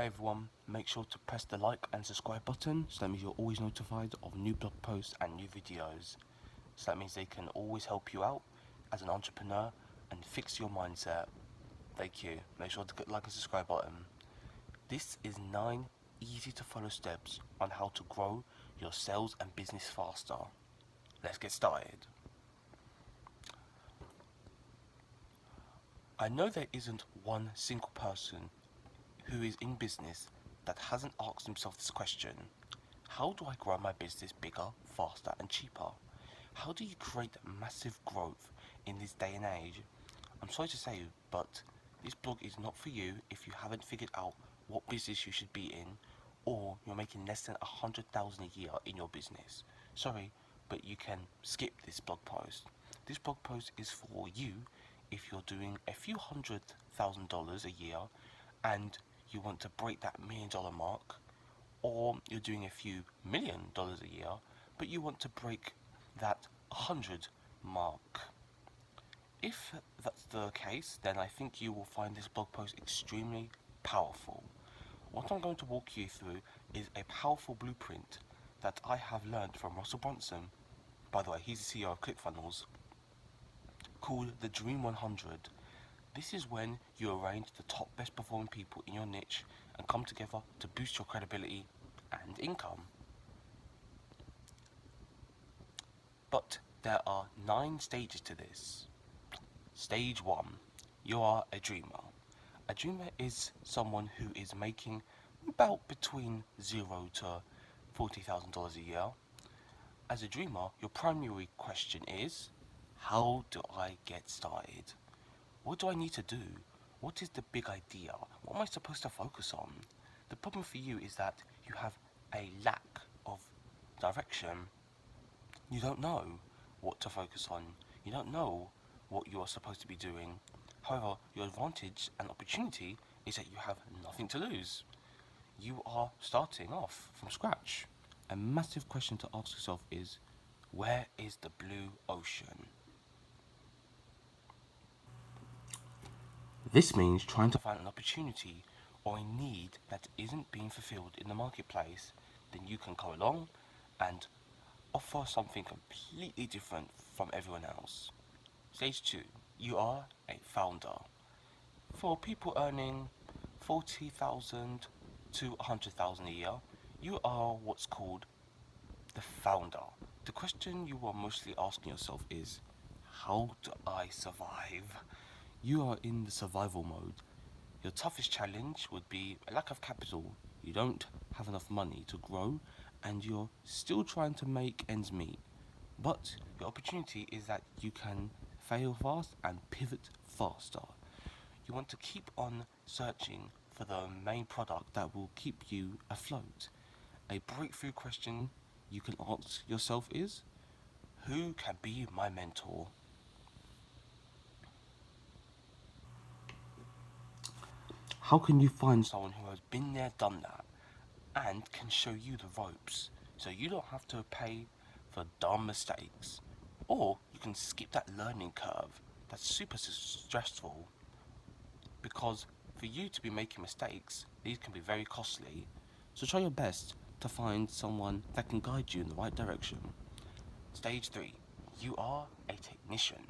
Hey everyone, make sure to press the like and subscribe button so that means you're always notified of new blog posts and new videos. So that means they can always help you out as an entrepreneur and fix your mindset. Thank you. Make sure to click like and subscribe button. This is 9 easy to follow steps on how to grow your sales and business faster. Let's get started. I know there isn't one single person who is in business that hasn't asked himself this question. How do I grow my business bigger, faster and cheaper? How do you create massive growth in this day and age? I'm sorry to say, but this blog is not for you if you haven't figured out what business you should be in, or you're making less than 100,000 a year in your business. Sorry, but you can skip this blog post. This blog post is for you if you're doing a few $100,000 a year and you want to break that $1 million mark, or you're doing a few $1 million a year, but you want to break that 100 mark. If that's the case, then I think you will find this blog post extremely powerful. What I'm going to walk you through is a powerful blueprint that I have learned from Russell Brunson. By the way, he's the CEO of ClickFunnels, called the Dream 100. This is when you arrange the top best performing people in your niche and come together to boost your credibility and income. But there are 9 stages to this. Stage 1. You are a dreamer. A dreamer is someone who is making about between $0 to $40,000 a year. As a dreamer, your primary question is, how do I get started? What do I need to do? What is the big idea? What am I supposed to focus on? The problem for you is that you have a lack of direction. You don't know what to focus on. You don't know what you are supposed to be doing. However, your advantage and opportunity is that you have nothing to lose. You are starting off from scratch. A massive question to ask yourself is, where is the blue ocean? This means trying to find an opportunity or a need that isn't being fulfilled in the marketplace. Then you can come along and offer something completely different from everyone else. Stage 2. You are a founder. For people earning 40,000 to 100,000 a year, you are what's called the founder. The question you are mostly asking yourself is, how do I survive? You are in the survival mode. Your toughest challenge would be a lack of capital. You don't have enough money to grow and you're still trying to make ends meet. But your opportunity is that you can fail fast and pivot faster. You want to keep on searching for the main product that will keep you afloat. A breakthrough question you can ask yourself is, who can be my mentor? How can you find someone who has been there, done that, and can show you the ropes so you don't have to pay for dumb mistakes? Or you can skip that learning curve that's super stressful, because for you to be making mistakes, these can be very costly. So try your best to find someone that can guide you in the right direction. Stage 3. You are a technician.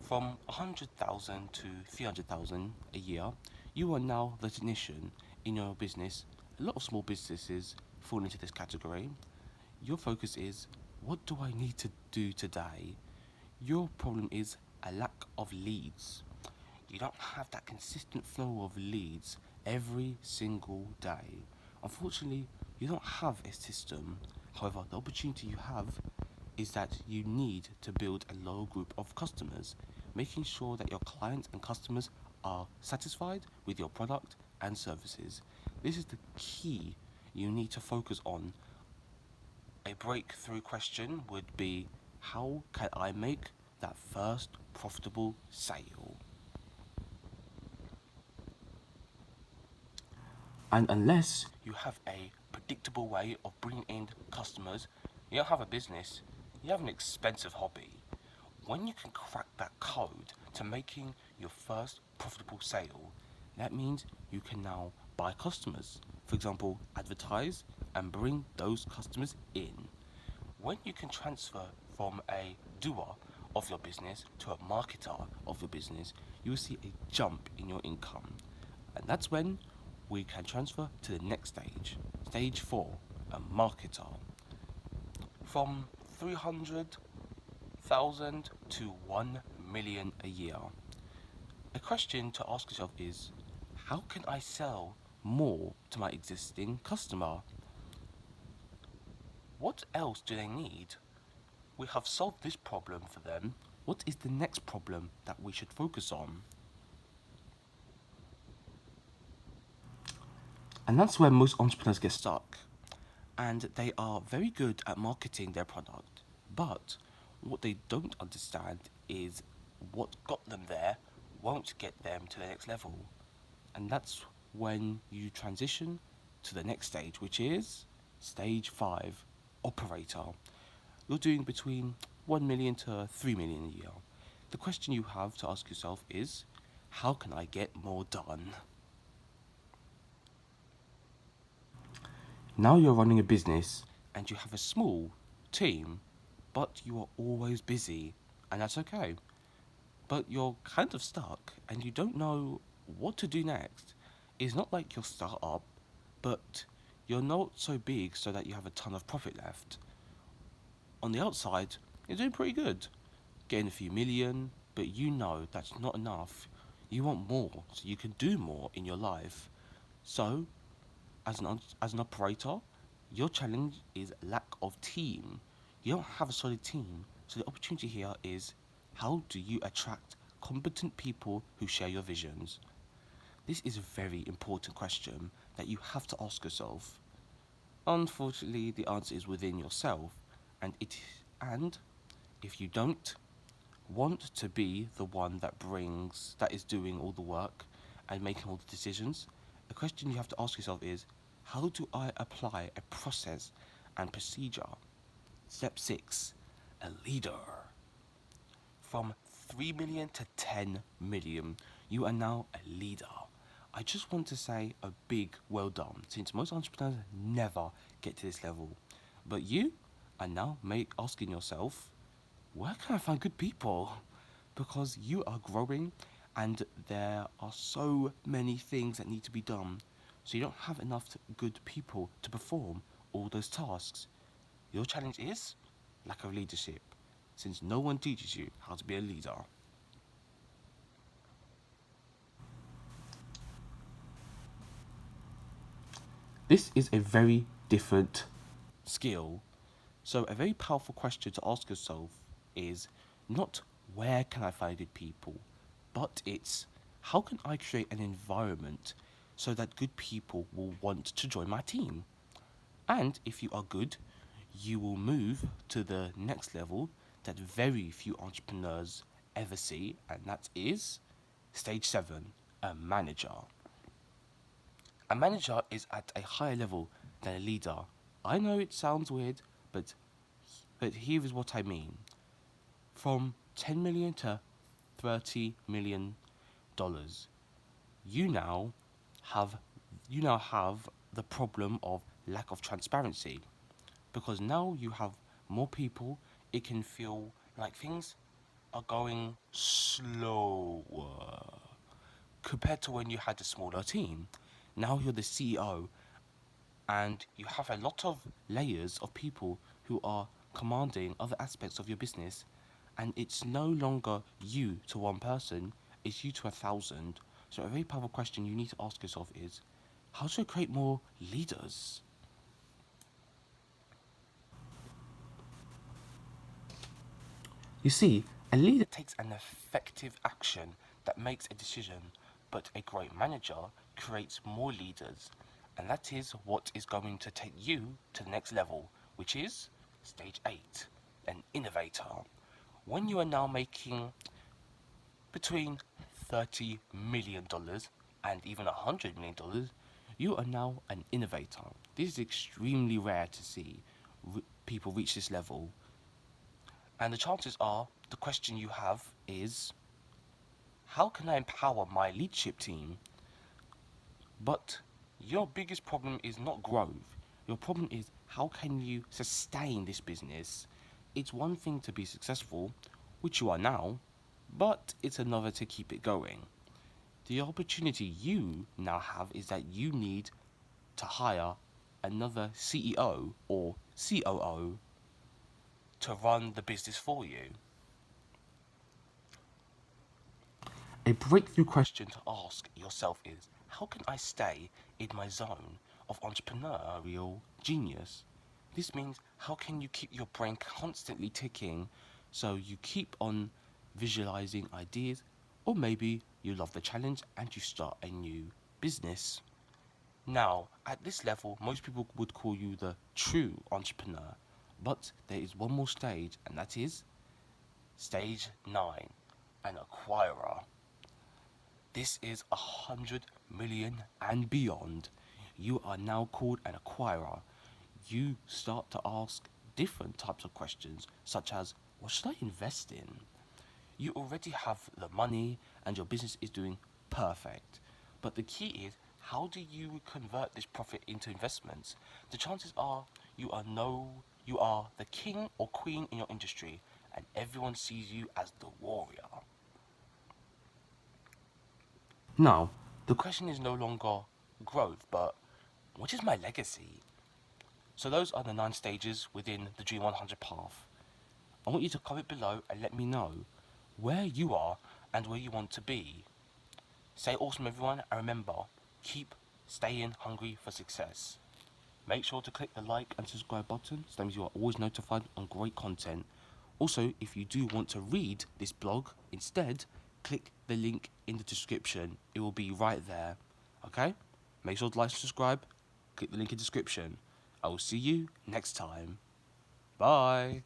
From 100,000 to 300,000 a year, you are now the technician in your business. A lot of small businesses fall into this category. Your focus is, what do I need to do today? Your problem is a lack of leads. You don't have that consistent flow of leads every single day. Unfortunately, you don't have a system. However, the opportunity you have is that you need to build a loyal group of customers, making sure that your clients and customers are satisfied with your product and services. This is the key you need to focus on. A breakthrough question would be, how can I make that first profitable sale? And unless you have a predictable way of bringing in customers, you don't have a business, you have an expensive hobby. When you can crack that code to making your first profitable sale, that means you can now by customers. For example, advertise and bring those customers in. When you can transfer from a doer of your business to a marketer of your business, you will see a jump in your income. And that's when we can transfer to the next stage. Stage 4, a marketer. From 300,000 to 1 million a year. A question to ask yourself is, how can I sell more to my existing customer? What else do they need? We have solved this problem for them. What is the next problem that we should focus on? And that's where most entrepreneurs get stuck. And they are very good at marketing their product. But what they don't understand is what got them there won't get them to the next level. And that's when you transition to the next stage, which is stage 5, operator. You're doing between 1 million to 3 million a year. The question you have to ask yourself is, how can I get more done? Now you're running a business and you have a small team, but you are always busy, and that's okay. But you're kind of stuck and you don't know what to do next. It's not like your startup, but you're not so big so that you have a ton of profit left. On the outside, you're doing pretty good, getting a few million, but you know that's not enough. You want more so you can do more in your life. So, as an operator, your challenge is lack of team. You don't have a solid team, so the opportunity here is, how do you attract competent people who share your visions? This is a very important question that you have to ask yourself. Unfortunately, the answer is within yourself, and if you don't want to be the one that is doing all the work and making all the decisions, a question you have to ask yourself is, how do I apply a process and procedure? Step 6, a leader. From 3 million to 10 million, you are now a leader. I just want to say a big well done, since most entrepreneurs never get to this level. But you are now asking yourself, where can I find good people? Because you are growing and there are so many things that need to be done. So you don't have enough good people to perform all those tasks. Your challenge is lack of leadership, since no one teaches you how to be a leader. This is a very different skill. So, a very powerful question to ask yourself is not where can I find good people, but it's how can I create an environment so that good people will want to join my team? And if you are good, you will move to the next level that very few entrepreneurs ever see, and that is stage 7, a manager. A manager is at a higher level than a leader. I know it sounds weird, but here is what I mean. From 10 million to 30 million dollars, you now have the problem of lack of transparency, because now you have more people. It can feel like things are going slower compared to when you had a smaller team. Now you're the CEO and you have a lot of layers of people who are commanding other aspects of your business, and it's no longer you to one person, it's you to 1,000. So a very powerful question you need to ask yourself is, how do I create more leaders? You see, a leader takes an effective action that makes a decision, but a great manager creates more leaders. And that is what is going to take you to the next level, which is stage 8, an innovator. When you are now making between $30 million and even $100 million, you are now an innovator. This is extremely rare to see people reach this level. And the chances are, the question you have is, how can I empower my leadership team? But Your biggest problem is not growth. Your problem is how can you sustain this business? It's one thing to be successful, which you are now, but it's another to keep it going. The opportunity you now have is that you need to hire another CEO or COO to run the business for you. A breakthrough question to ask yourself is how can I stay in my zone of entrepreneurial genius? This means how can you keep your brain constantly ticking so you keep on visualizing ideas, or maybe you love the challenge and you start a new business. Now, at this level, most people would call you the true entrepreneur, but there is one more stage, and that is stage 9, an acquirer. This is 100 million and beyond. You are now called an acquirer. You start to ask different types of questions, such as what should I invest in? You already have the money and your business is doing perfect. But the key is how do you convert this profit into investments? The chances are you are the king or queen in your industry and everyone sees you as the warrior. Now, the question is no longer growth, but what is my legacy? So those are the 9 stages within the Dream 100 path. I want you to comment below and let me know where you are and where you want to be. Stay awesome everyone, and remember, keep staying hungry for success. Make sure to click the like and subscribe button so that means you are always notified on great content. Also, if you do want to read this blog instead, click the link in the description. It will be right there. Okay? Make sure to like and subscribe. Click the link in the description. I will see you next time. Bye.